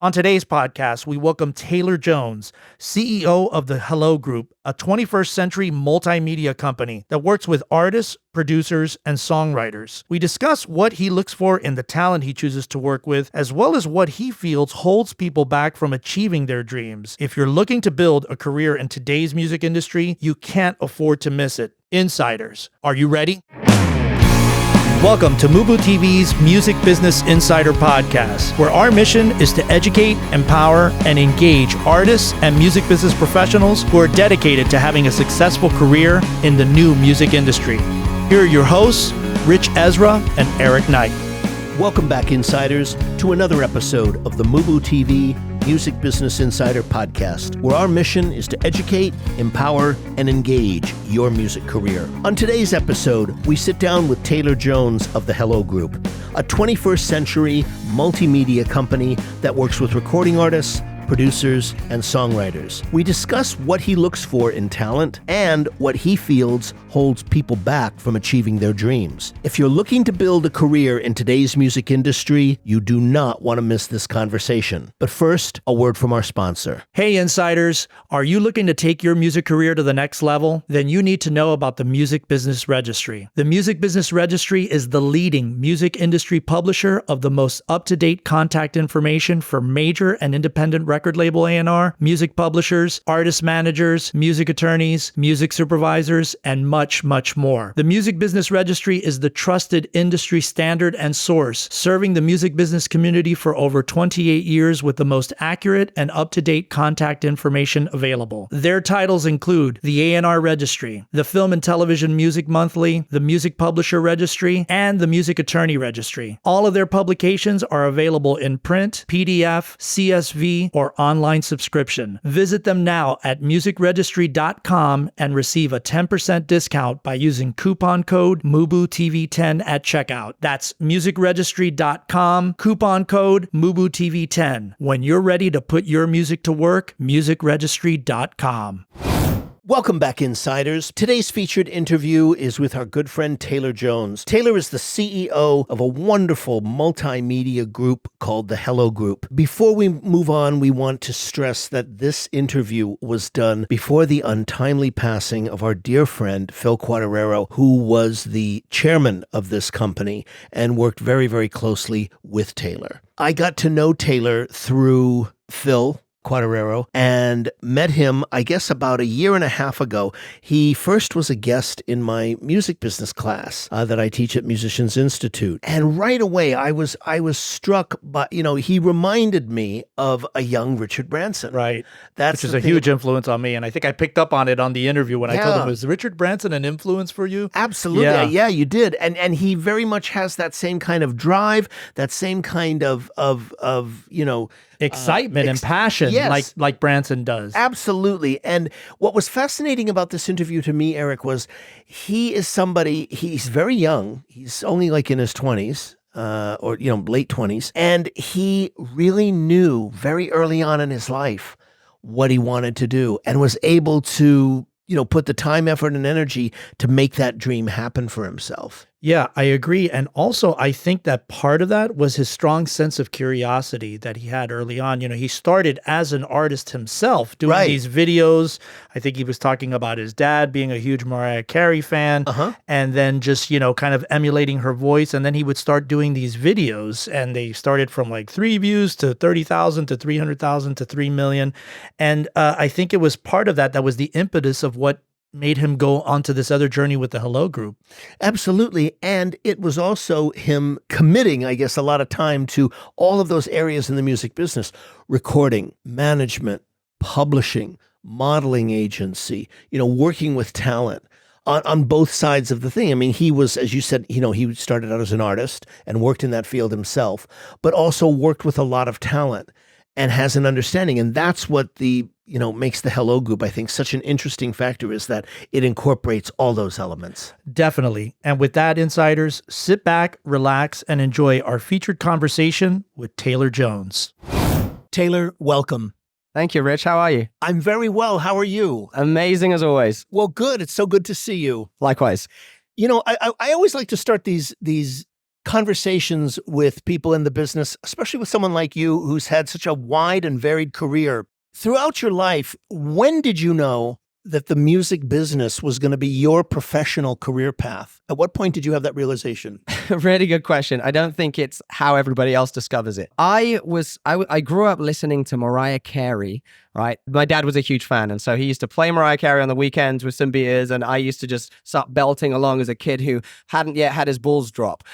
On today's podcast, we welcome Taylor Jones, CEO of the Hello Group, a 21st century multimedia company that works with artists, producers, and songwriters. We discuss what he looks for in the talent he chooses to work with, as well as what he feels holds people back from achieving their dreams. If you're looking to build a career in today's music industry, you can't afford to miss it. Insiders, are you ready? Welcome to MUBUTV's Music Business Insider Podcast, where our mission is to educate, empower, and engage artists and music business professionals who are dedicated to having a successful career in the new music industry. Here are your hosts, Rich Ezra and Eric Knight. Welcome back, Insiders, to another episode of the MUBUTV Music Business Insider Podcast, where our mission is to educate, empower, and engage your music career. On today's episode, we sit down with Taylor Jones of the Hello Group, a 21st century multimedia company that works with recording artists, producers, and songwriters. We discuss what he looks for in talent and what he feels holds people back from achieving their dreams. If you're looking to build a career in today's music industry, you do not want to miss this conversation. But first, a word from our sponsor. Hey Insiders, are you looking to take your music career to the next level? Then you need to know about the Music Business Registry. The Music Business Registry is the leading music industry publisher of the most up-to-date contact information for major and independent record label A&R, music publishers, artist managers, music attorneys, music supervisors, and much, much more. The Music Business Registry is the trusted industry standard and source, serving the music business community for over 28 years with the most accurate and up-to-date contact information available. Their titles include the A&R Registry, the Film and Television Music Monthly, the Music Publisher Registry, and the Music Attorney Registry. All of their publications are available in print, PDF, CSV, or online subscription. Visit them now at musicregistry.com and receive a 10% discount by using coupon code MUBUTV10 at checkout. That's musicregistry.com, coupon code MUBUTV10. When you're ready to put your music to work, musicregistry.com. Welcome back, Insiders. Today's featured interview is with our good friend Taylor Jones. Taylor is the CEO of a wonderful multimedia group called the Hello Group. Before we move on, we want to stress that this interview was done before the untimely passing of our dear friend Phil Quaterero, who was the chairman of this company and worked very, very closely with Taylor. I got to know Taylor through Phil Quaterero and met him, I guess, about a year and a half ago. He first was a guest in my music business class that I teach at Musicians Institute. And right away, I was struck by, he reminded me of a young Richard Branson. Right. Which is a huge influence on me. And I think I picked up on it on the interview when I told him, was Richard Branson an influence for you? Absolutely. Yeah, you did. And he very much has that same kind of drive, that same kind of excitement and passion, yes, like Branson does. Absolutely. And what was fascinating about this interview to me, Eric, was he's very young. He's only like in his 20s. Or late 20s. And he really knew very early on in his life what he wanted to do and was able to, put the time, effort, and energy to make that dream happen for himself. Yeah, I agree. And also, I think that part of that was his strong sense of curiosity that he had early on. He started as an artist himself doing these videos. I think he was talking about his dad being a huge Mariah Carey fan, and then just, kind of emulating her voice. And then he would start doing these videos, and they started from like 3 views to 30,000 to 300,000 to 3 million. And I think it was part of that was the impetus of what made him go onto this other journey with the Hello Group. Absolutely. And it was also him committing, I guess, a lot of time to all of those areas in the music business: recording, management, publishing, modeling agency, working with talent on both sides of the thing. I mean, he was, as you said, he started out as an artist and worked in that field himself, but also worked with a lot of talent and has an understanding. And that's what makes the Hello Group, I think, such an interesting factor, is that it incorporates all those elements. Definitely. And with that, Insiders, sit back, relax, and enjoy our featured conversation with Taylor Jones. Taylor, welcome. Thank you, Rich. How are you? I'm very well. How are you? Amazing as always. Well, good. It's so good to see you. Likewise. I always like to start these conversations with people in the business, especially with someone like you who's had such a wide and varied career. Throughout your life, when did you know that the music business was going to be your professional career path? At what point did you have that realization? Really good question. I don't think it's how everybody else discovers it. I grew up listening to Mariah Carey, right? My dad was a huge fan. And so he used to play Mariah Carey on the weekends with some beers. And I used to just start belting along as a kid who hadn't yet had his balls drop.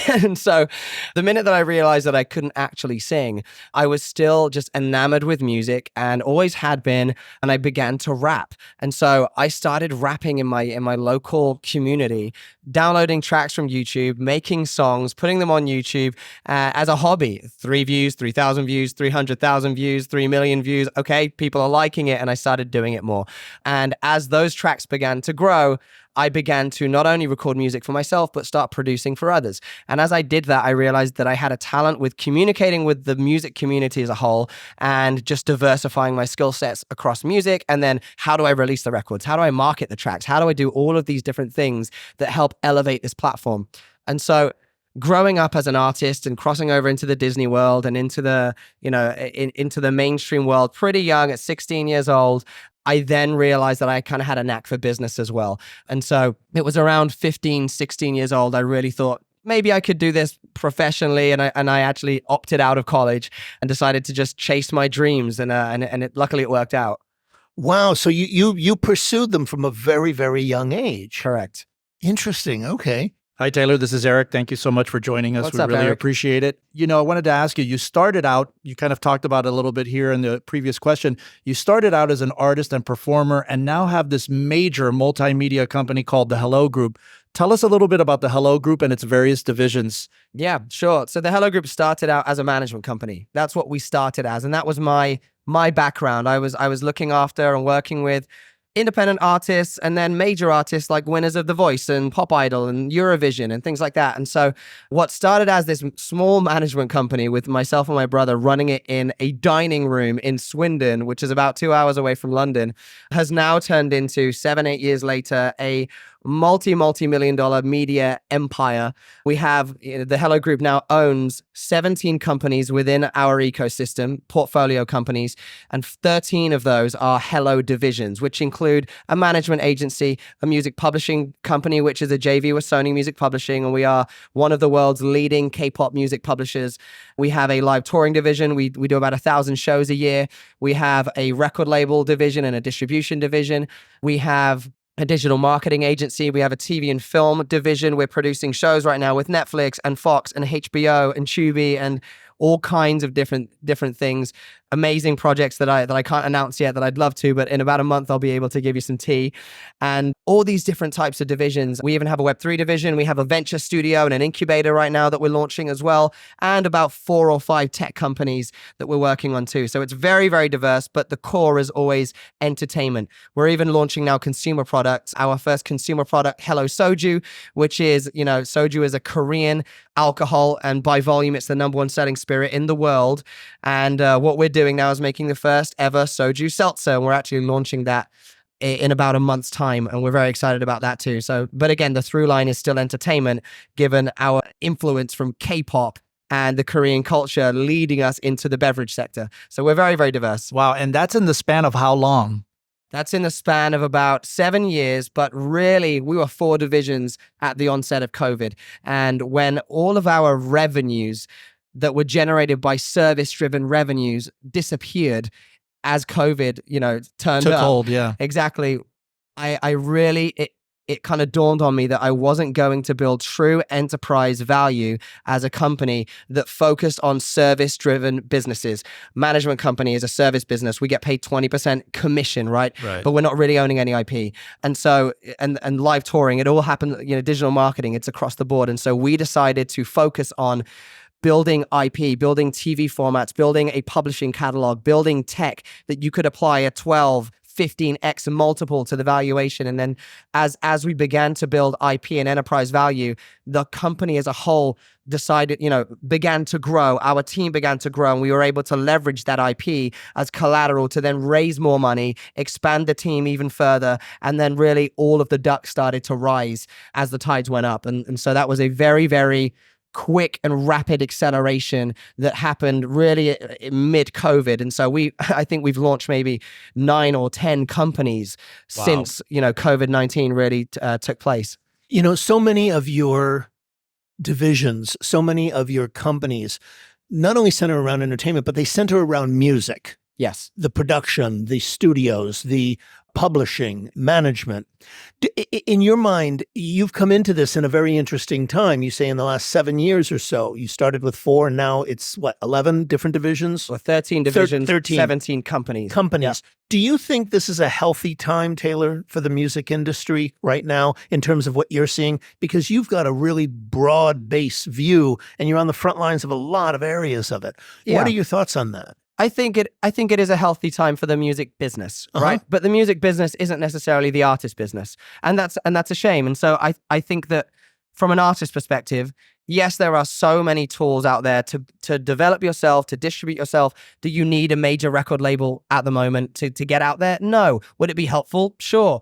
And so the minute that I realized that I couldn't actually sing, I was still just enamored with music and always had been. And I began to rap. And so I started rapping in my local community, downloading tracks from YouTube, making songs, putting them on YouTube as a hobby. 3 views, 3,000 views, 300,000 views, 3 million views. Okay, people are liking it, and I started doing it more. And as those tracks began to grow, I began to not only record music for myself, but start producing for others. And as I did that, I realized that I had a talent with communicating with the music community as a whole and just diversifying my skill sets across music. And then how do I release the records? How do I market the tracks? How do I do all of these different things that help elevate this platform? And so growing up as an artist and crossing over into the Disney world and into the, into the mainstream world pretty young at 16 years old, I then realized that I kind of had a knack for business as well. And so it was around 15, 16 years old, I really thought, maybe I could do this professionally, and I actually opted out of college and decided to just chase my dreams, and luckily it worked out. Wow, so you pursued them from a very, very young age. Correct. Interesting. Okay. Hi, Taylor. This is Eric. Thank you so much for joining us. What's We up, really Eric? appreciate it. I wanted to ask you, you started out, you kind of talked about it a little bit here in the previous question. You started out as an artist and performer and now have this major multimedia company called the Hello Group. Tell us a little bit about the Hello Group and its various divisions. Yeah, sure. So the Hello Group started out as a management company. That's what we started as. And that was my background. I was looking after and working with independent artists and then major artists like winners of The Voice and Pop Idol and Eurovision and things like that. And so what started as this small management company with myself and my brother running it in a dining room in Swindon, which is about 2 hours away from London, has now turned into 7-8 years later, a multi-million dollar media empire. We have the Hello Group now owns 17 companies within our ecosystem, portfolio companies, and 13 of those are Hello divisions, which include a management agency, a music publishing company, which is a JV with Sony Music Publishing, and we are one of the world's leading K-pop music publishers. We have a live touring division. We do about 1,000 shows a year. We have a record label division and a distribution division. We have a digital marketing agency. We have a TV and film division. We're producing shows right now with Netflix and Fox and HBO and Tubi and all kinds of different things. Amazing projects that I can't announce yet that I'd love to, but in about a month I'll be able to give you some tea. And all these different types of divisions. We even have a Web3 division. We have a venture studio and an incubator right now that we're launching as well, and about 4 or 5 tech companies that we're working on too. So it's very, very diverse, but the core is always entertainment. We're even launching now consumer products. Our first consumer product, Hello Soju, which is, soju is a Korean alcohol, and by volume, it's the #1 selling spirit in the world. And what we're doing now is making the first ever soju seltzer, and we're actually launching that in about a month's time, and we're very excited about that too. So, but again, the through line is still entertainment, given our influence from K-pop and the Korean culture leading us into the beverage sector. So we're very, very diverse. Wow. And that's in the span of how long? That's in the span of about 7 years, but really we were 4 divisions at the onset of COVID. And when all of our revenues that were generated by service-driven revenues disappeared as COVID, turned Took up. hold, yeah. Exactly. I really, it kind of dawned on me that I wasn't going to build true enterprise value as a company that focused on service-driven businesses. Management company is a service business. We get paid 20% commission, right? But we're not really owning any IP. And so, and live touring, it all happened, digital marketing, it's across the board. And so we decided to focus on building IP, building TV formats, building a publishing catalog, building tech that you could apply a 12, 15x multiple to the valuation. And then as we began to build IP and enterprise value, the company as a whole decided, began to grow. Our team began to grow, and we were able to leverage that IP as collateral to then raise more money, expand the team even further. And then really all of the ducks started to rise as the tides went up. And so that was a very, very quick and rapid acceleration that happened really mid-COVID. And so I think we've launched maybe 9 or 10 companies since, COVID-19 really took place. So many of your divisions, so many of your companies, not only center around entertainment, but they center around music. Yes. The production, the studios, the publishing, management. In your mind, you've come into this in a very interesting time. You say in the last 7 years or so, you started with 4 and now it's 11 different divisions? Well, 13 divisions, 13 17 companies. Yep. Do you think this is a healthy time, Taylor, for the music industry right now in terms of what you're seeing? Because you've got a really broad base view and you're on the front lines of a lot of areas of it. Yeah. What are your thoughts on that? I think it is a healthy time for the music business, right? But the music business isn't necessarily the artist business. And that's a shame. And so I think that from an artist perspective, yes, there are so many tools out there to develop yourself, to distribute yourself. Do you need a major record label at the moment to get out there? No. Would it be helpful? Sure.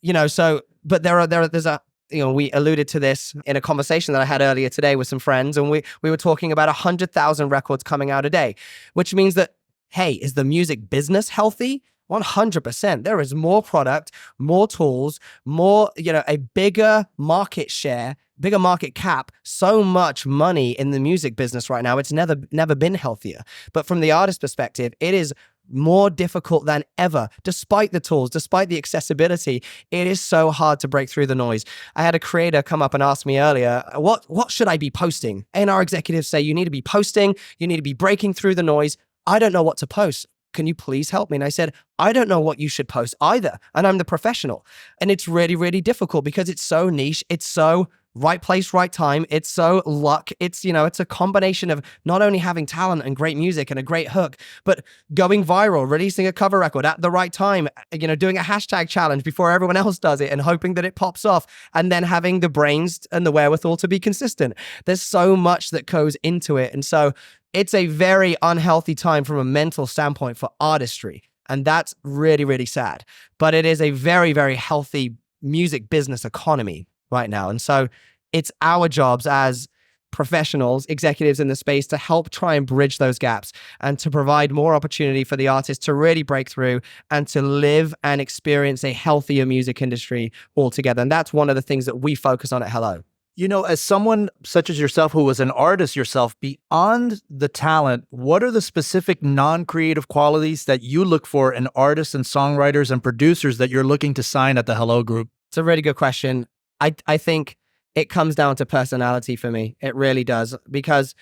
But there's a we alluded to this in a conversation that I had earlier today with some friends, and we were talking about 100,000 records coming out a day, which means that, hey, is the music business healthy? 100%. There is more product, more tools, more, a bigger market share, bigger market cap, so much money in the music business right now. It's never been healthier. But from the artist perspective, it is more difficult than ever. Despite the tools, despite the accessibility, it is so hard to break through the noise. I had a creator come up and ask me earlier, what should I be posting? And our executives say, you need to be posting, you need to be breaking through the noise. I don't know what to post. Can you please help me? And I said, I don't know what you should post either. And I'm the professional. And it's really, really difficult because it's so niche. It's so right place, right time. It's so luck. It's, it's a combination of not only having talent and great music and a great hook, but going viral, releasing a cover record at the right time, doing a hashtag challenge before everyone else does it and hoping that it pops off, and then having the brains and the wherewithal to be consistent. There's so much that goes into it. And so it's a very unhealthy time from a mental standpoint for artistry. And that's really, really sad. But it is a very, very healthy music business economy right now. And so it's our jobs as professionals, executives in the space, to help try and bridge those gaps and to provide more opportunity for the artists to really break through and to live and experience a healthier music industry altogether. And that's one of the things that we focus on at Hello. As someone such as yourself who was an artist yourself, beyond the talent, what are the specific non-creative qualities that you look for in artists and songwriters and producers that you're looking to sign at the Hello Group? It's a really good question. I think it comes down to personality for me. It really does. Because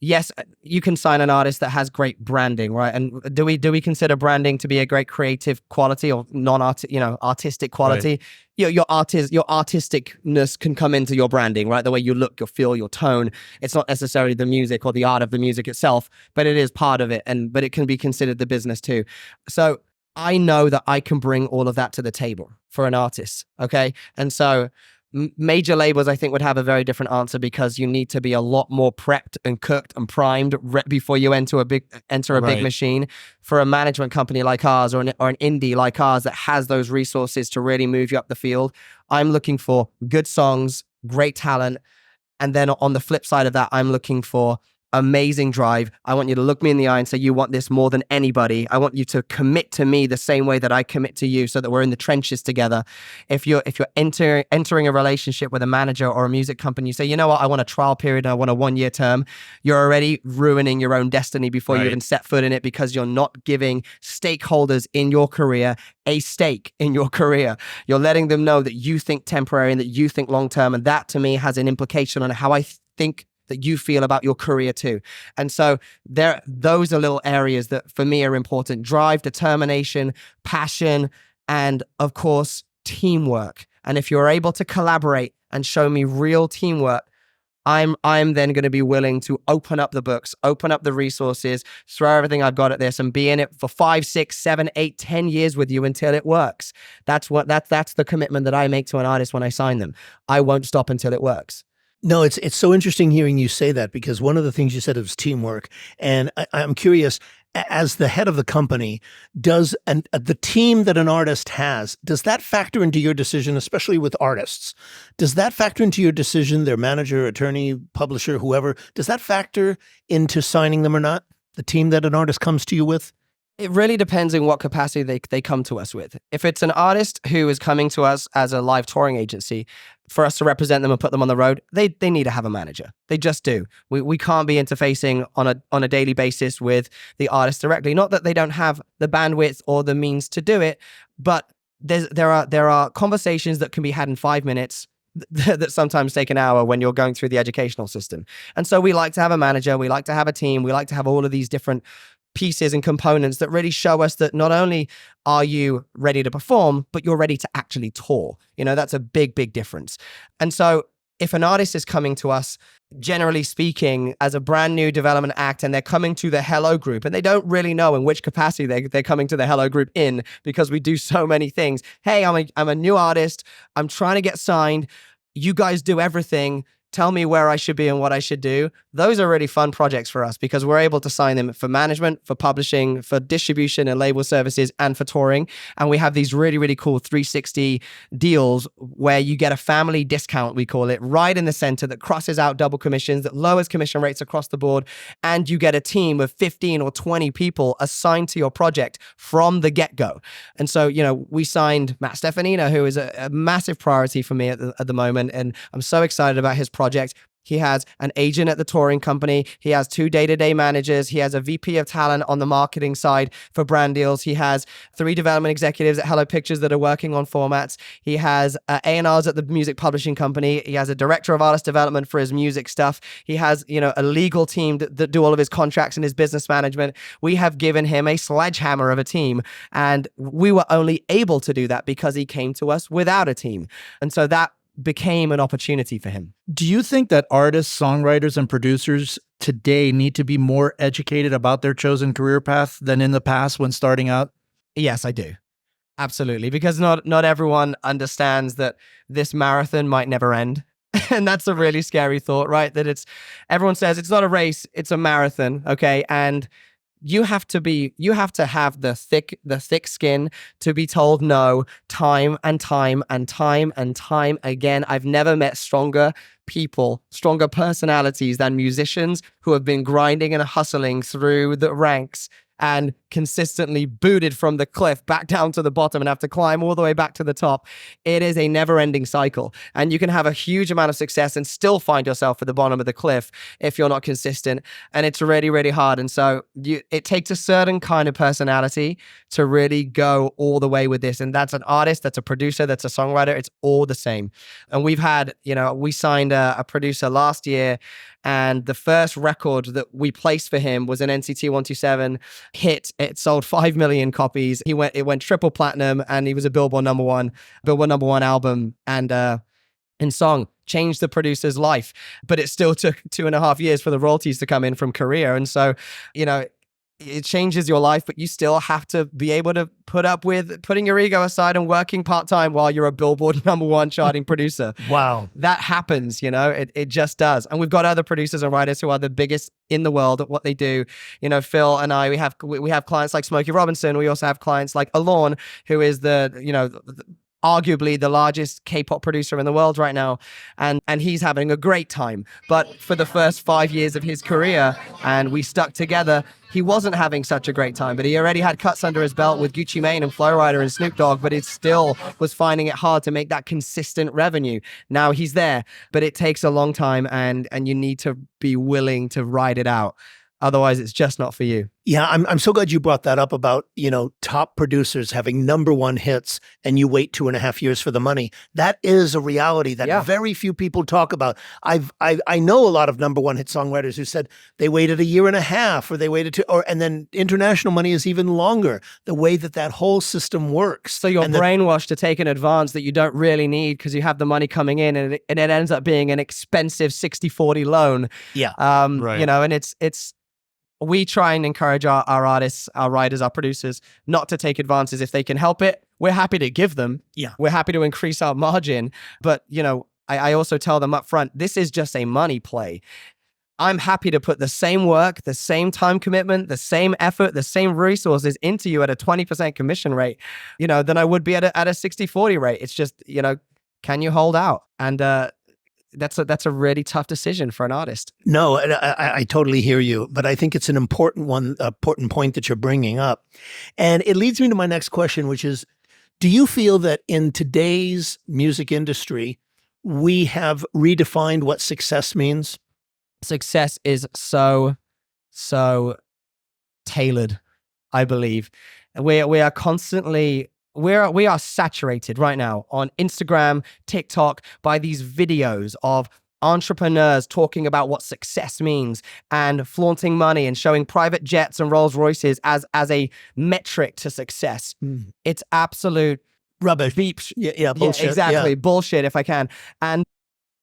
yes, you can sign an artist that has great branding, right? And do we consider branding to be a great creative quality or artistic quality? Right. Your artisticness can come into your branding, right? The way you look, your feel, your tone. It's not necessarily the music or the art of the music itself, but it is part of it. But it can be considered the business too. So I know that I can bring all of that to the table for an artist. Okay. And so major labels, I think, would have a very different answer because you need to be a lot more prepped and cooked and primed before you enter a big machine. For a management company like ours or an indie like ours that has those resources to really move you up the field, I'm looking for good songs, great talent. And then on the flip side of that, I'm looking for amazing drive. I want you to look me in the eye and say, you want this more than anybody. I want you to commit to me the same way that I commit to you so that we're in the trenches together. If you're entering a relationship with a manager or a music company, you say, you know what, I want a trial period and I want a 1-year term. You're already ruining your own destiny before you even set foot in it because you're not giving stakeholders in your career a stake in your career. You're letting them know that you think temporary and that you think long-term. And that to me has an implication on how I think that you feel about your career too. And so those are little areas that for me are important. Drive, determination, passion, and of course, teamwork. And if you're able to collaborate and show me real teamwork, I'm then going to be willing to open up the books, open up the resources, throw everything I've got at this and be in it for 5, 6, 7, 8, 10 years with you until it works. That's the commitment that I make to an artist when I sign them. I won't stop until it works. No, it's so interesting hearing you say that because one of the things you said was teamwork. And I'm curious, as the head of the company, does the team that an artist has, does that factor into your decision, especially with artists? Does that factor into your decision, their manager, attorney, publisher, whoever, does that factor into signing them or not? The team that an artist comes to you with? It really depends in what capacity they come to us with. If it's an artist who is coming to us as a live touring agency, for us to represent them and put them on the road, they need to have a manager. They just do. We can't be interfacing on a daily basis with the artist directly. Not that they don't have the bandwidth or the means to do it, but there are conversations that can be had in 5 minutes that sometimes take an hour when you're going through the educational system. And so we like to have a manager, we like to have a team, we like to have all of these different pieces and components that really show us that not only are you ready to perform, but you're ready to actually tour. That's a big, big difference. And so if an artist is coming to us, generally speaking, as a brand new development act, and they're coming to the Hello Group, and they don't really know in which capacity they're coming to the Hello Group in, because we do so many things. Hey, I'm a new artist. I'm trying to get signed. You guys do everything. Tell me where I should be and what I should do. Those are really fun projects for us because we're able to sign them for management, for publishing, for distribution and label services, and for touring. And we have these really, really cool 360 deals where you get a family discount, we call it, right in the center that crosses out double commissions, that lowers commission rates across the board. And you get a team of 15 or 20 people assigned to your project from the get-go. And so, we signed Matt Stefanino, who is a massive priority for me at the moment. And I'm so excited about his project. He has an agent at the touring company. He has 2 day-to-day managers. He has a VP of talent on the marketing side for brand deals. He has 3 development executives at Hello Pictures that are working on formats. He has A&Rs at the music publishing company. He has a director of artist development for his music stuff. He has, a legal team that do all of his contracts and his business management. We have given him a sledgehammer of a team, and we were only able to do that because he came to us without a team. And so that became an opportunity for him. Do you think that artists, songwriters, and producers today need to be more educated about their chosen career path than in the past when starting out? Yes, I do. Absolutely. Because not everyone understands that this marathon might never end. And that's a really scary thought, right? That everyone says it's not a race, it's a marathon. Okay. And you have to have the thick skin to be told no time and time and time and time again. I've never met stronger people, stronger personalities than musicians who have been grinding and hustling through the ranks and consistently booted from the cliff back down to the bottom and have to climb all the way back to the top. It is a never-ending cycle. And you can have a huge amount of success and still find yourself at the bottom of the cliff if you're not consistent. And it's really, really hard. And so it takes a certain kind of personality to really go all the way with this. And that's an artist, that's a producer, that's a songwriter. It's all the same. And we've had, we signed a producer last year, and the first record that we placed for him was an NCT 127 hit. It sold 5 million copies. It went triple platinum, and he was a Billboard number one album, and in song changed the producer's life. But it still took 2.5 years for the royalties to come in from Korea. And so, it changes your life, but you still have to be able to put up with putting your ego aside and working part-time while you're a Billboard number one charting producer. Wow. That happens, it just does. And we've got other producers and writers who are the biggest in the world at what they do. Phil and I, we have clients like Smokey Robinson. We also have clients like Alorn, who is arguably the largest K-pop producer in the world right now. And he's having a great time. But for the first 5 years of his career, and we stuck together, he wasn't having such a great time, but he already had cuts under his belt with Gucci Mane and Flo Rida and Snoop Dogg, but it still was finding it hard to make that consistent revenue. Now he's there, but it takes a long time, and you need to be willing to ride it out. Otherwise, it's just not for you. Yeah, I'm so glad you brought that up about, top producers having number one hits and you wait 2.5 years for the money. That is a reality that very few people talk about. I know a lot of number one hit songwriters who said they waited 1.5 years or they waited and then international money is even longer, the way that whole system works. So you're brainwashed to take an advance that you don't really need because you have the money coming in, and it ends up being an expensive 60-40 loan. Yeah. Right. And it's we try and encourage our artists, our writers, our producers not to take advances if they can help it. We're happy to give them. Yeah. We're happy to increase our margin. But, I also tell them up front, this is just a money play. I'm happy to put the same work, the same time commitment, the same effort, the same resources into you at a 20% commission rate, than I would be at a 60-40 rate. It's just, can you hold out? And that's a really tough decision for an artist. No, I totally hear you, but I think it's an important point that you're bringing up. And it leads me to my next question, which is, do you feel that in today's music industry, we have redefined what success means? Success is so tailored, I believe. We are constantly, we are saturated right now on Instagram, TikTok by these videos of entrepreneurs talking about what success means and flaunting money and showing private jets and Rolls Royces as a metric to success. It's absolute rubbish. Beep. Yeah, bullshit. Yeah, exactly. Yeah. Bullshit, if I can. And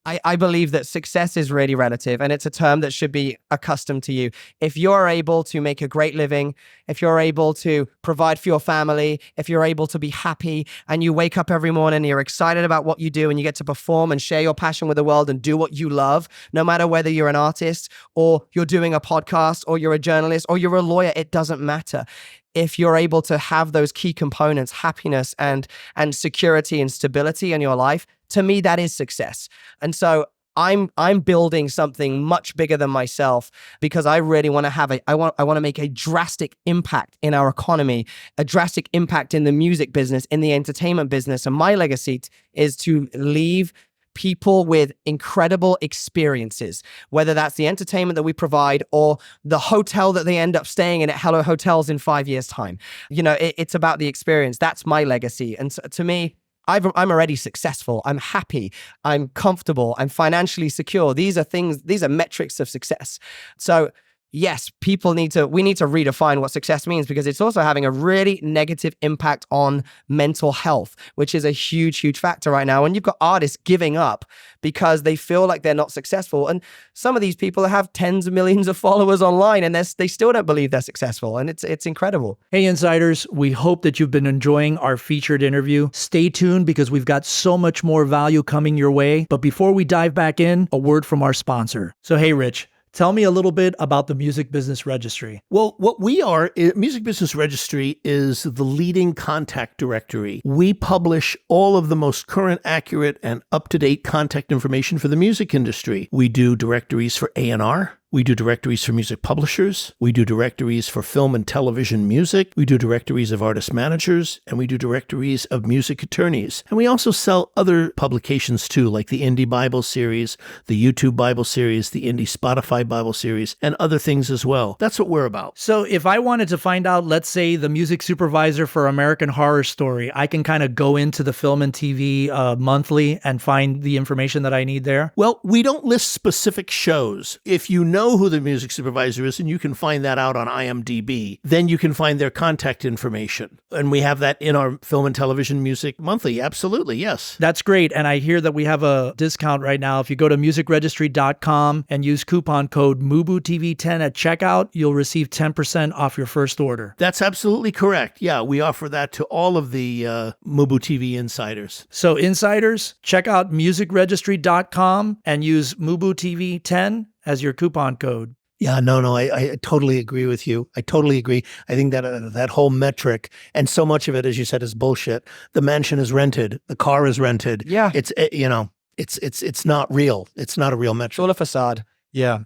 I believe that success is really relative, and it's a term that should be accustomed to you. If you're able to make a great living, if you're able to provide for your family, if you're able to be happy and you wake up every morning and you're excited about what you do and you get to perform and share your passion with the world and do what you love, no matter whether you're an artist or you're doing a podcast or you're a journalist or you're a lawyer, it doesn't matter. If you're able to have those key components, happiness and security and stability in your life, to me, that is success. And so I'm building something much bigger than myself because I really want to I want to make a drastic impact in our economy, a drastic impact in the music business, in the entertainment business. And my legacy is to leave people with incredible experiences, whether that's the entertainment that we provide or the hotel that they end up staying in at Hello Hotels in 5 years' time. It's about the experience. That's my legacy. And so, to me, I'm already successful. I'm happy. I'm comfortable. I'm financially secure. These are metrics of success. So yes, we need to redefine what success means because it's also having a really negative impact on mental health, which is a huge, huge factor right now. And you've got artists giving up because they feel like they're not successful. And some of these people have tens of millions of followers online and they still don't believe they're successful. And it's incredible. Hey, Insiders, we hope that you've been enjoying our featured interview. Stay tuned because we've got so much more value coming your way. But before we dive back in, a word from our sponsor. So, hey, Rich, tell me a little bit about the Music Business Registry. Well, what we are, Music Business Registry is the leading contact directory. We publish all of the most current, accurate, and up-to-date contact information for the music industry. We do directories for A&R. We do directories for music publishers. We do directories for film and television music. We do directories of artist managers, and we do directories of music attorneys. And we also sell other publications too, like the Indie Bible series, the YouTube Bible series, the Indie Spotify Bible series, and other things as well. That's what we're about. So if I wanted to find out, let's say, the music supervisor for American Horror Story, I can kind of go into the Film and TV monthly and find the information that I need there? Well, we don't list specific shows. If you know who the music supervisor is, and you can find that out on IMDb, then you can find their contact information. And we have that in our Film and Television Music Monthly. Absolutely, yes. That's great. And I hear that we have a discount right now. If you go to musicregistry.com and use coupon code MUBUTV10 at checkout, you'll receive 10% off your first order. That's absolutely correct. Yeah, we offer that to all of the MUBUTV insiders. So insiders, check out musicregistry.com and use MUBUTV10 as your coupon code. Yeah, no, I totally agree with you. I totally agree. I think that that whole metric, and so much of it, as you said, is bullshit. The mansion is rented. The car is rented. Yeah. It's not real. It's not a real metric. It's all a facade. Yeah.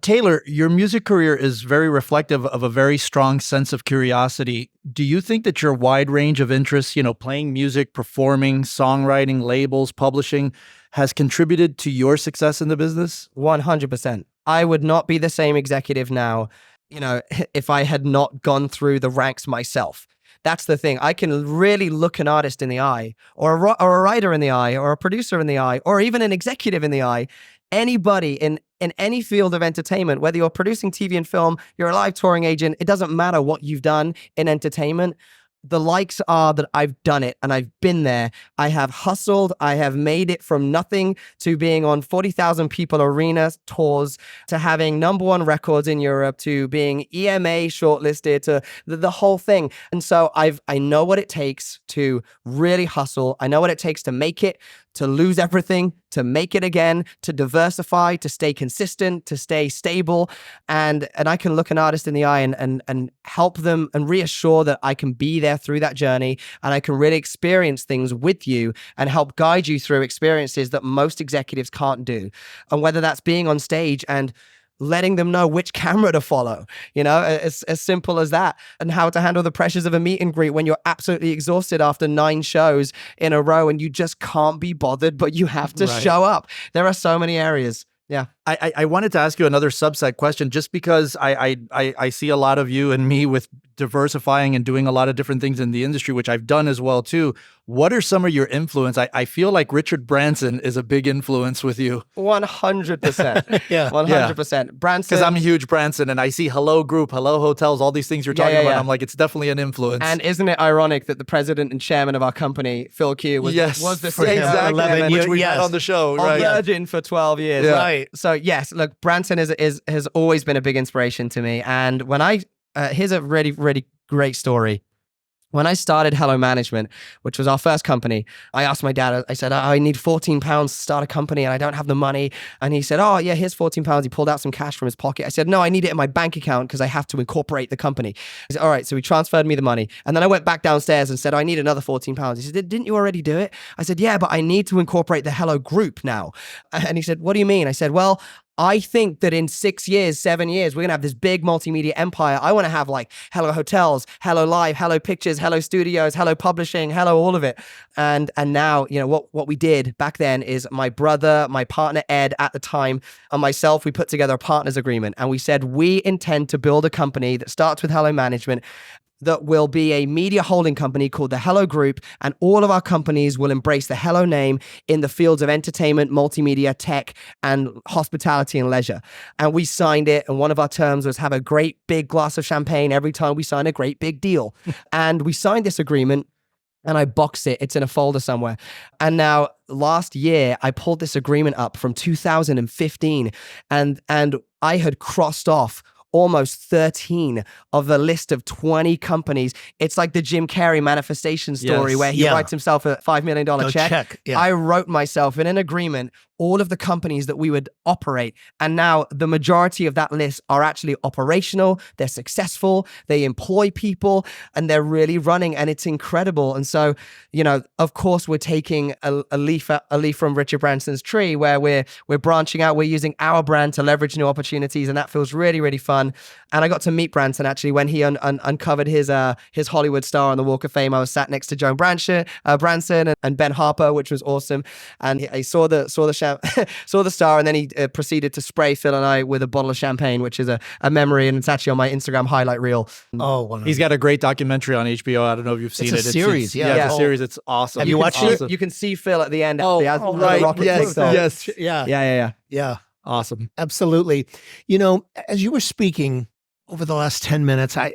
Taylor, your music career is very reflective of a very strong sense of curiosity. Do you think that your wide range of interests, playing music, performing, songwriting, labels, publishing, has contributed to your success in the business? 100%. I would not be the same executive now, if I had not gone through the ranks myself. That's the thing. I can really look an artist in the eye, or a writer in the eye, or a producer in the eye, or even an executive in the eye. Anybody in any field of entertainment, whether you're producing TV and film, you're a live touring agent, it doesn't matter what you've done in entertainment. The likes are that I've done it and I've been there. I have hustled. I have made it from nothing to being on 40,000 people arena tours, to having #1 records in Europe, to being EMA shortlisted, to the whole thing. And so I know what it takes to really hustle. I know what it takes to make it, to lose everything, to make it again, to diversify, to stay consistent, to stay stable. And I can look an artist in the eye and help them and reassure that I can be there through that journey, and I can really experience things with you and help guide you through experiences that most executives can't do. And whether that's being on stage and letting them know which camera to follow, as simple as that, and how to handle the pressures of a meet and greet when you're absolutely exhausted after 9 shows in a row and you just can't be bothered, but you have to show up. There are so many areas. Yeah. I wanted to ask you another subset question, just because I see a lot of you and me with diversifying and doing a lot of different things in the industry, which I've done as well too. What are some of your influence? I feel like Richard Branson is a big influence with you. 100%. Yeah. 100%. Branson. Because I'm a huge Branson, and I see Hello Group, Hello Hotels, all these things you're talking about. I'm like, it's definitely an influence. And isn't it ironic that the president and chairman of our company, Phil Q, was the exactly, 11 which we had on the show, on Virgin for 12 years. Yeah. Right. So yes, look, Branson has always been a big inspiration to me. And when here's a really, really great story. When I started Hello Management, which was our first company, I asked my dad, I said, I need £14 to start a company and I don't have the money. And he said, oh yeah, here's £14. He pulled out some cash from his pocket. I said, no, I need it in my bank account because I have to incorporate the company. He said, all right. So he transferred me the money. And then I went back downstairs and said, I need another £14. He said, didn't you already do it? I said, yeah, but I need to incorporate the Hello Group now. And he said, what do you mean? I said, well, I think that in 6 years, 7 years, we're going to have this big multimedia empire. I want to have like Hello Hotels, Hello Live, Hello Pictures, Hello Studios, Hello Publishing, Hello all of it. And now, what we did back then is my brother, my partner Ed at the time, and myself, we put together a partners agreement. And we said, we intend to build a company that starts with Hello Management, that will be a media holding company called the Hello Group, and all of our companies will embrace the Hello name in the fields of entertainment, multimedia, tech, and hospitality and leisure. And we signed it, and one of our terms was have a great big glass of champagne every time we sign a great big deal. And we signed this agreement, and I boxed it. It's in a folder somewhere. And now last year, I pulled this agreement up from 2015, and I had crossed off almost 13 of the list of 20 companies. It's like the Jim Carrey manifestation story where he writes himself a $5 million check. Yeah. I wrote myself in an agreement all of the companies that we would operate. And now the majority of that list are actually operational. They're successful. They employ people and they're really running, and it's incredible. And so, of course, we're taking a leaf from Richard Branson's tree, where we're branching out. We're using our brand to leverage new opportunities. And that feels really, really fun. And I got to meet Branson actually when he uncovered his Hollywood star on the Walk of Fame. I was sat next to Joan Branson and Ben Harper, which was awesome. And I saw the star, and then he proceeded to spray Phil and I with a bottle of champagne, which is a memory, and it's actually on my Instagram highlight reel. Oh, wow. He's got a great documentary on HBO. I don't know if you've seen it. It's a series. It's a series. It's awesome. Have you watched it? You can see Phil at the end. Right. Yes. Yeah. Awesome. Absolutely. As you were speaking over the last 10 minutes, I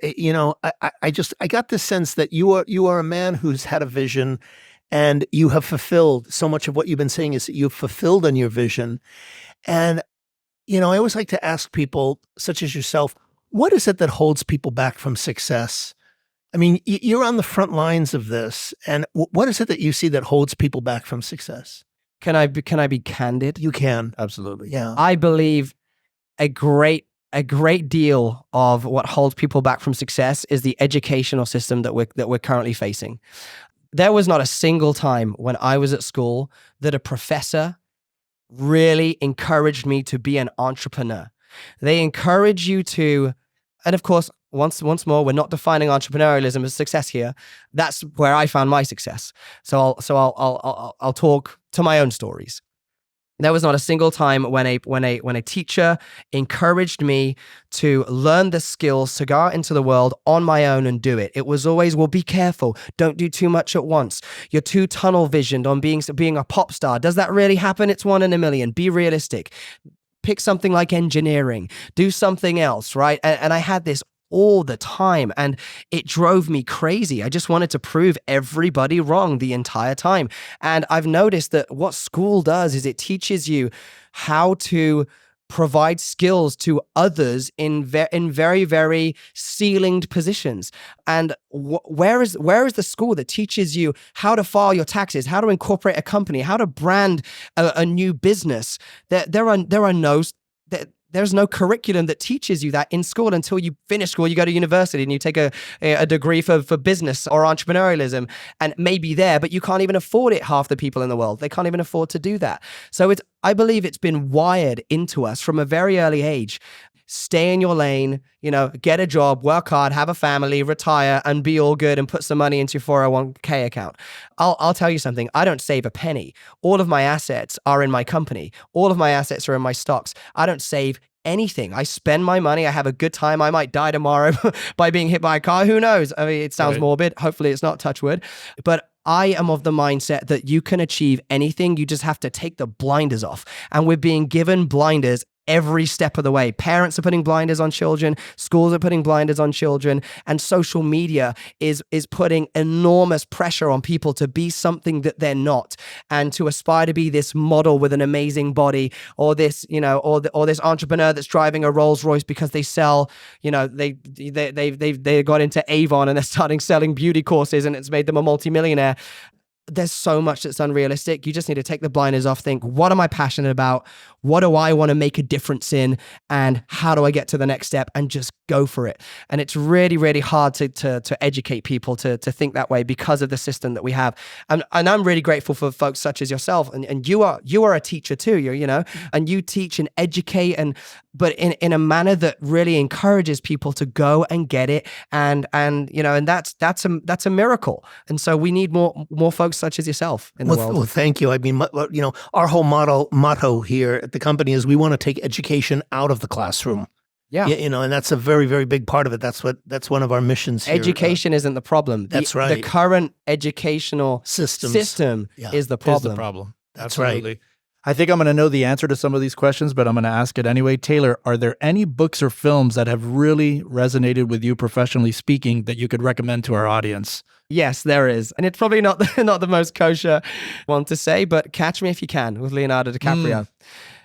got the sense that you are a man who's had a vision, and you have fulfilled so much of what you've been saying is that you've fulfilled on your vision. And, I always like to ask people such as yourself, what is it that holds people back from success? I mean, you're on the front lines of this. And what is it that you see that holds people back from success? Can I be candid? You can. Absolutely. Yeah. I believe a great deal of what holds people back from success is the educational system that we're currently facing. There was not a single time when I was at school that a professor really encouraged me to be an entrepreneur. They encourage you to, and of course, once more, we're not defining entrepreneurialism as success here. That's where I found my success. So I'll talk to my own stories. There was not a single time when a teacher encouraged me to learn the skills to go out into the world on my own and do it. It was always, well, be careful. Don't do too much at once. You're too tunnel visioned on being a pop star. Does that really happen? It's 1 in a million. Be realistic. Pick something like engineering. Do something else, right? And I had this all the time, and it drove me crazy. I just wanted to prove everybody wrong the entire time. And I've noticed that what school does is it teaches you how to provide skills to others in very, very ceilinged positions. And where is the school that teaches you how to file your taxes, how to incorporate a company, how to brand a new business? There's no curriculum that teaches you that in school until you finish school. You go to university and you take a degree for business or entrepreneurialism, and maybe there, but you can't even afford it. Half the people in the world, they can't even afford to do that. So I believe it's been wired into us from a very early age. Stay in your lane, get a job, work hard, have a family, retire, and be all good and put some money into your 401k account. I'll tell you something. I don't save a penny. All of my assets are in my company. All of my assets are in my stocks. I don't save anything. I spend my money. I have a good time. I might die tomorrow by being hit by a car. Who knows? I mean, it sounds morbid. Hopefully it's not, touch wood. But I am of the mindset that you can achieve anything. You just have to take the blinders off. And we're being given blinders every step of the way. Parents are putting blinders on children, schools are putting blinders on children, and social media is putting enormous pressure on people to be something that they're not, and to aspire to be this model with an amazing body, or this, or this entrepreneur that's driving a Rolls Royce because they sell, they got into Avon and they're starting selling beauty courses and it's made them a multimillionaire. There's so much that's unrealistic. You just need to take the blinders off, think, what am I passionate about? What do I want to make a difference in? And how do I get to the next step? And just go for it. And it's really, really hard to educate people to think that way because of the system that we have. And I'm really grateful for folks such as yourself. And you are a teacher too, and you teach and educate, but in a manner that really encourages people to go and get it. And that's a miracle. And so we need more folks such as yourself in the world. Well, thank you. I mean, our whole motto here at the company is we want to take education out of the classroom. Yeah. And that's a very, very big part of it. That's one of our missions here. Education isn't the problem. That's right. The current educational system is the problem. That's Absolutely. right. I think I'm going to know the answer to some of these questions, but I'm going to ask it anyway. Taylor, are there any books or films that have really resonated with you professionally speaking that you could recommend to our audience? Yes, there is. And it's probably not the most kosher one to say, but Catch Me If You Can with Leonardo DiCaprio.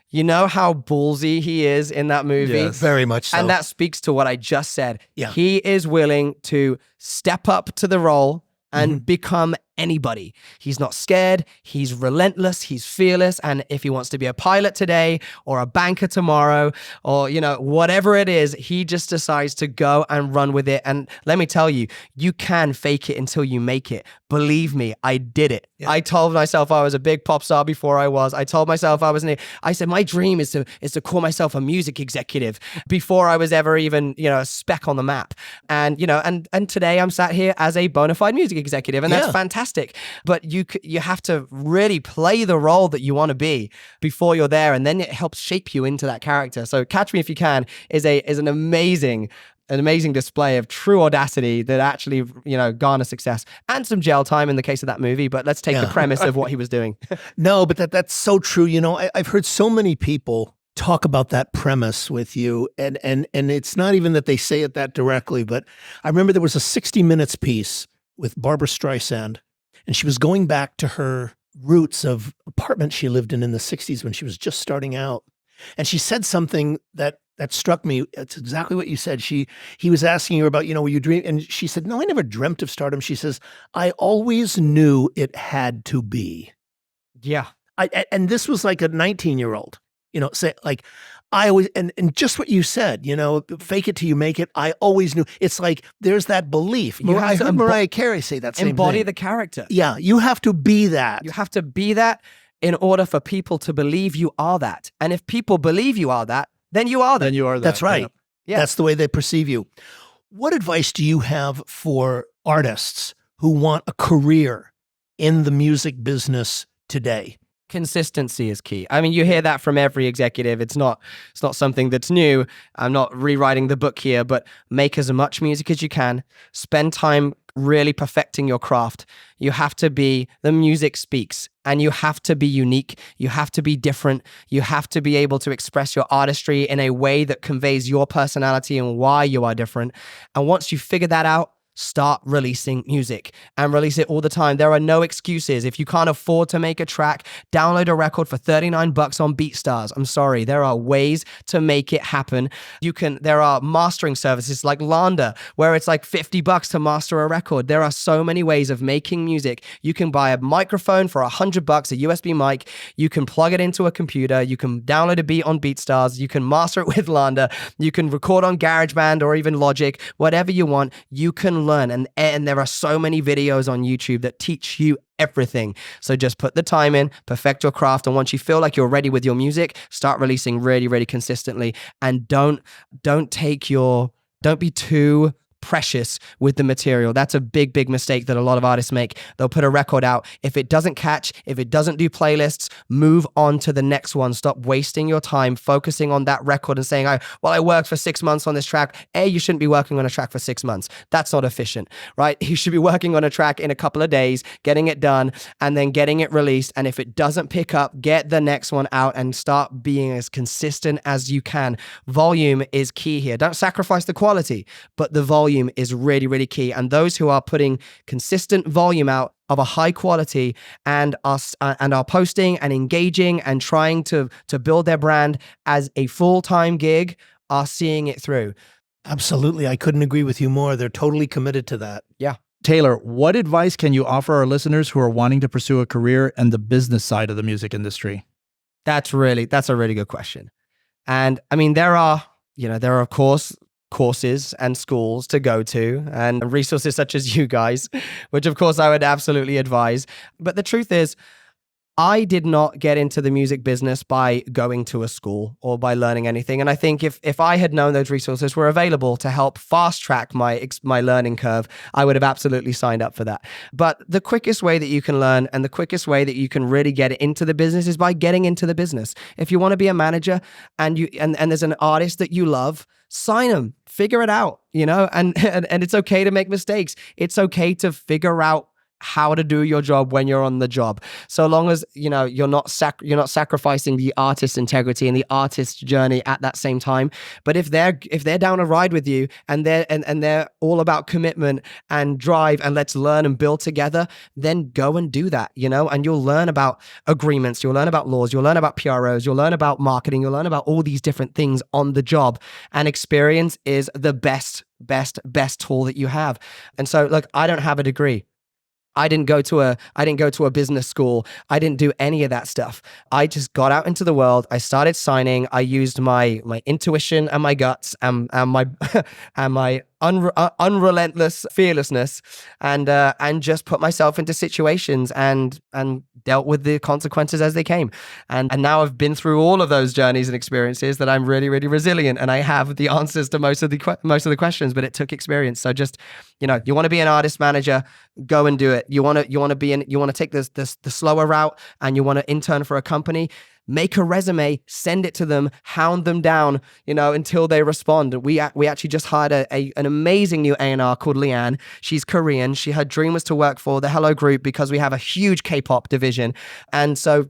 You know how ballsy he is in that movie? Yes. Very much so. And that speaks to what I just said. Yeah. He is willing to step up to the role and become anybody. He's not scared. He's relentless. He's fearless. And if he wants to be a pilot today or a banker tomorrow or, whatever it is, he just decides to go and run with it. And let me tell you, you can fake it until you make it. Believe me, I did it. Yeah. I told myself I was a big pop star before I was. I told myself I said, my dream is to call myself a music executive before I was ever even, a speck on the map. And, and today I'm sat here as a bona fide music executive, and that's fantastic. But you have to really play the role that you want to be before you're there, and then it helps shape you into that character. So Catch Me If You Can is an amazing display of true audacity that actually, garner success and some jail time in the case of that movie. But let's take the premise of what he was doing. No, but that's so true. I've heard so many people talk about that premise with you, and it's not even that they say it that directly, but I remember there was a 60 Minutes piece with Barbara Streisand, and she was going back to her roots of apartment she lived in the 60s when she was just starting out. And she said something that struck me. It's exactly what you said. He was asking her about, were you dreaming? And she said, no, I never dreamt of stardom. She says, I always knew it had to be. Yeah. And this was like a 19-year-old, say like, I always, and just what you said, fake it till you make it. I always knew. It's like, there's that belief. I heard Mariah Carey say that same thing. Embody the character. Yeah. You have to be that. You have to be that in order for people to believe you are that. And if people believe you are that, then you are that. Then you are that. That's right. Yeah. That's the way they perceive you. What advice do you have for artists who want a career in the music business today? Consistency is key. I mean, you hear that from every executive. It's not something that's new. I'm not rewriting the book here, but make as much music as you can. Spend time really perfecting your craft. You have to be, the music speaks, and you have to be unique. You have to be different. You have to be able to express your artistry in a way that conveys your personality and why you are different. And once you figure that out, start releasing music and release it all the time. There are no excuses. If you can't afford to make a track, download a record for $39 on BeatStars. I'm sorry, there are ways to make it happen. There are mastering services like Landa, where it's like $50 to master a record. There are so many ways of making music. You can buy a microphone for $100, a USB mic. You can plug it into a computer. You can download a beat on BeatStars. You can master it with Landa. You can record on GarageBand or even Logic, whatever you want. You can learn. And there are so many videos on YouTube that teach you everything. So just put the time in, perfect your craft, and once you feel like you're ready with your music, start releasing really, really consistently. And don't be too precious with the material. That's a big, big mistake that a lot of artists make. They'll put a record out. If it doesn't catch, if it doesn't do playlists, move on to the next one. Stop wasting your time focusing on that record and saying, I worked for 6 months on this track. You shouldn't be working on a track for 6 months. That's not efficient, right? You should be working on a track in a couple of days, getting it done, and then getting it released. And if it doesn't pick up, get the next one out and start being as consistent as you can. Volume is key here. Don't sacrifice the quality, but the volume is really, really key. And those who are putting consistent volume out of a high quality and are posting and engaging and trying to build their brand as a full-time gig are seeing it through. Absolutely. I couldn't agree with you more. They're totally committed to that. Yeah. Taylor, what advice can you offer our listeners who are wanting to pursue a career in the business side of the music industry? That's a really good question. And I mean, there are of course courses and schools to go to and resources such as you guys, which of course I would absolutely advise. But the truth is, I did not get into the music business by going to a school or by learning anything. And I think if I had known those resources were available to help fast track my learning curve, I would have absolutely signed up for that. But the quickest way that you can learn and the quickest way that you can really get into the business is by getting into the business. If you want to be a manager and there's an artist that you love, sign them, figure it out, and it's okay to make mistakes. It's okay to figure out how to do your job when you're on the job, so long as you're not sacrificing the artist's integrity and the artist's journey at that same time. But if they're down a ride with you and they're all about commitment and drive and let's learn and build together, then go and do that, and you'll learn about agreements, you'll learn about laws, you'll learn about PROs, you'll learn about marketing, you'll learn about all these different things on the job. And experience is the best tool that you have. And so, look, I don't have a degree. I didn't go to a business school. I didn't do any of that stuff. I just got out into the world. I started signing. I used my intuition and my guts and my and my unrelentless fearlessness and just put myself into situations and dealt with the consequences as they came. And now I've been through all of those journeys and experiences that I'm really, really resilient, and I have the answers to most of the questions, but it took experience. So just, you want to be an artist manager, go and do it. You want to take the slower route and you want to intern for a company, make a resume, send it to them, hound them down, until they respond. We actually just hired an amazing new A&R called Leanne. She's Korean. Her dream was to work for the Hello Group because we have a huge K-pop division. And so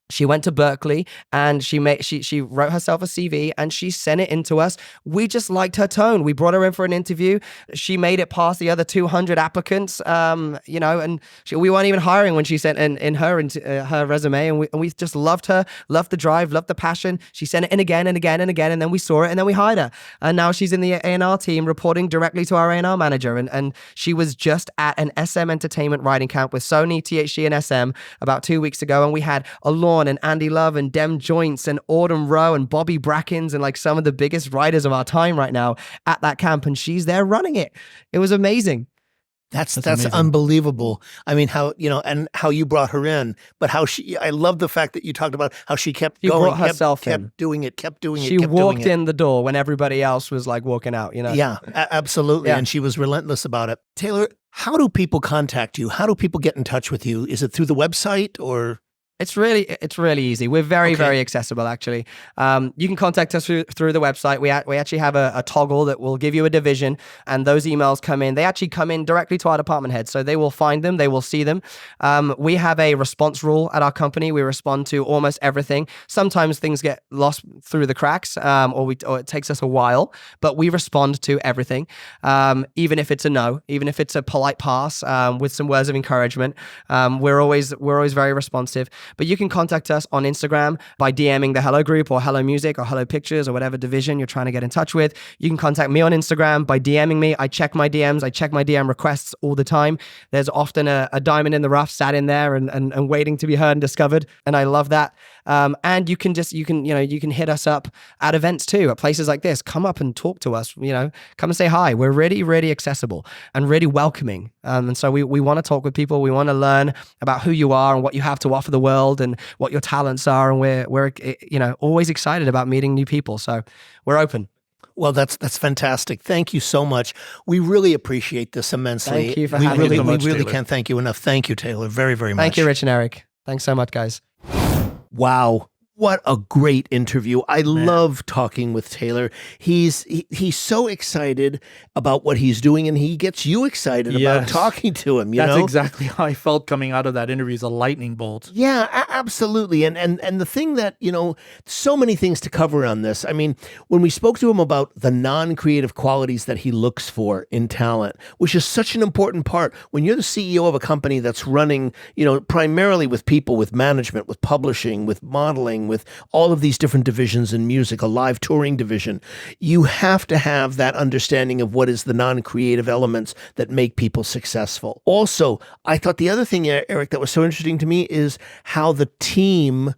she went to Berkeley and she wrote herself a CV and she sent it in to us. We just liked her tone. We brought her in for an interview. She made it past the other 200 applicants, and we weren't even hiring when she sent in her resume, and we just loved her, loved the drive, loved the passion. She sent it in again and again and again, and then we saw it and then we hired her. And now she's in the A&R team reporting directly to our A&R manager. And she was just at an SM Entertainment writing camp with Sony, THC, and SM about 2 weeks ago, and we had a launch and Andy Love and Dem Joints and Autumn Rowe and Bobby Brackens and like some of the biggest writers of our time right now at that camp, and she's there running it. It was amazing. That's unbelievable. I mean, how you brought her in, but I love the fact that you talked about how she kept going, kept doing it. She walked in the door when everybody else was like walking out, Yeah, absolutely. Yeah. And she was relentless about it. Taylor, how do people contact you? How do people get in touch with you? Is it through the website or? It's really easy. We're very, Okay. very accessible, actually. You can contact us through the website. We actually have a toggle that will give you a division, and those emails come in. They actually come in directly to our department heads, so they will find them. They will see them. We have a response rule at our company. We respond to almost everything. Sometimes things get lost through the cracks, or it takes us a while, but we respond to everything, even if it's a no, even if it's a polite pass with some words of encouragement. We're always very responsive. But you can contact us on Instagram by DMing the Hello Group or Hello Music or Hello Pictures or whatever division you're trying to get in touch with. You can contact me on Instagram by DMing me. I check my DMs. I check my DM requests all the time. There's often a diamond in the rough sat in there and waiting to be heard and discovered. And I love that. And you can hit us up at events too, at places like this. Come up and talk to us, come and say hi. We're really, really accessible and really welcoming. And so we want to talk with people. We want to learn about who you are and what you have to offer the world and what your talents are. And we're always excited about meeting new people. So we're open. Well, that's fantastic. Thank you so much. We really appreciate this immensely. Thank you for we having really, me. We Thank you so really much, can't thank you enough. Thank you, Taylor, very, very much. Thank you, Rich and Eric. Thanks so much, guys. Wow. What a great interview. I love talking with Taylor. He's so excited about what he's doing, and he gets you excited about Yes. talking to him, That's know? exactly how I felt coming out of that interview, is a lightning bolt. Yeah, absolutely. And the thing that, so many things to cover on this. I mean, when we spoke to him about the non-creative qualities that he looks for in talent, which is such an important part. When you're the CEO of a company that's running, primarily with people, with management, with publishing, with modeling, with all of these different divisions in music, a live touring division, you have to have that understanding of what is the non-creative elements that make people successful. Also, I thought the other thing, Eric, that was so interesting to me is how the team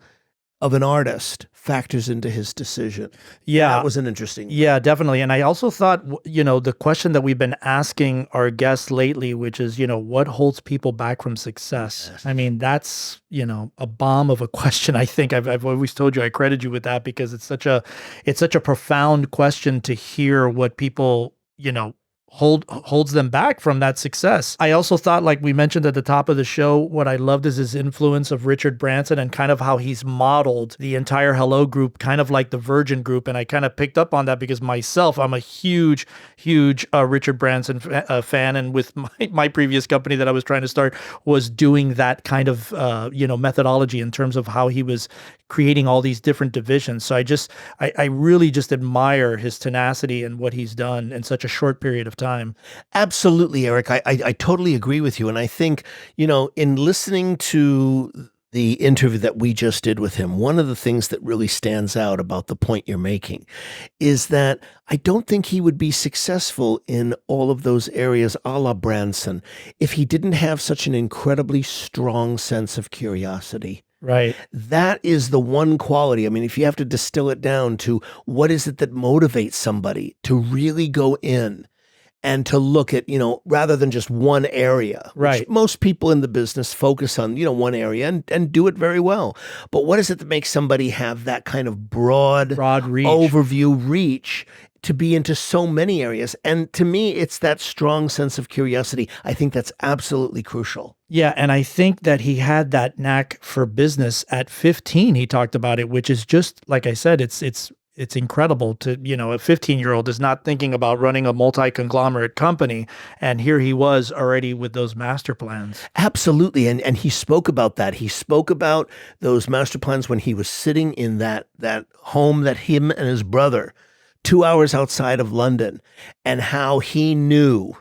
of an artist factors into his decision. Yeah. That was an interesting. Yeah, definitely. And I also thought, the question that we've been asking our guests lately, which is, what holds people back from success? I mean, that's, a bomb of a question. I think I've always told you, I credit you with that, because it's such a profound question to hear what people, holds them back from that success. I also thought, like we mentioned at the top of the show, what I loved is his influence of Richard Branson and kind of how he's modeled the entire Hello Group, kind of like the Virgin Group. And I kind of picked up on that because myself, I'm a huge Richard Branson fan. And with my previous company that I was trying to start was doing that kind of, methodology in terms of how he was creating all these different divisions. So I really just admire his tenacity and what he's done in such a short period of time. Absolutely, Eric. I totally agree with you. And I think, in listening to the interview that we just did with him, one of the things that really stands out about the point you're making is that I don't think he would be successful in all of those areas a la Branson if he didn't have such an incredibly strong sense of curiosity. Right. That is the one quality. I mean, if you have to distill it down to what is it that motivates somebody to really go in and to look at, rather than just one area. Right. Which most people in the business focus on, one area and do it very well. But what is it that makes somebody have that kind of broad reach. overview reach to be into so many areas? And to me, it's that strong sense of curiosity. I think that's absolutely crucial. Yeah, and I think that he had that knack for business at 15. He talked about it, which is just, like I said, it's incredible to, a 15-year-old is not thinking about running a multi-conglomerate company. And here he was already with those master plans. Absolutely. And he spoke about that. He spoke about those master plans when he was sitting in that home that him and his brother, 2 hours outside of London, and how he knew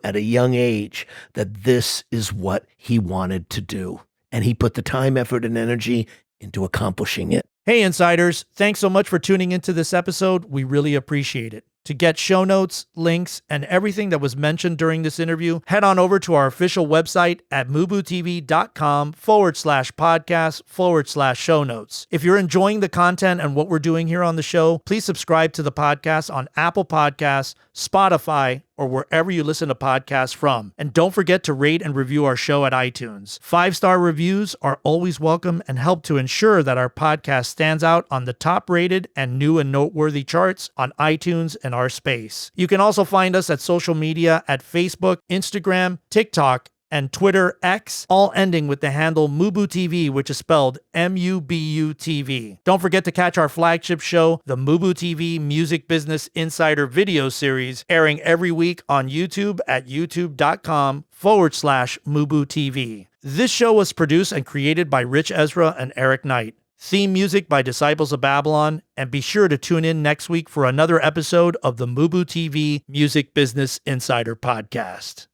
at a young age that this is what he wanted to do. And he put the time, effort, and energy into accomplishing it. Hey, Insiders, thanks so much for tuning into this episode. We really appreciate it. To get show notes, links, and everything that was mentioned during this interview, head on over to our official website at MUBUTV.com/podcast/show notes. If you're enjoying the content and what we're doing here on the show, please subscribe to the podcast on Apple Podcasts, Spotify, or wherever you listen to podcasts from. And don't forget to rate and review our show at iTunes. 5-star reviews are always welcome and help to ensure that our podcast stands out on the top-rated and new and noteworthy charts on iTunes and our space. You can also find us at social media at Facebook, Instagram, TikTok, and Twitter X, all ending with the handle MUBUTV, which is spelled MUBUTV. Don't forget to catch our flagship show, the MUBUTV Music Business Insider video series, airing every week on YouTube at youtube.com/MUBUTV. This show was produced and created by Rich Ezra and Eric Knight. Theme music by Disciples of Babylon, and be sure to tune in next week for another episode of the MUBUTV Music Business Insider Podcast.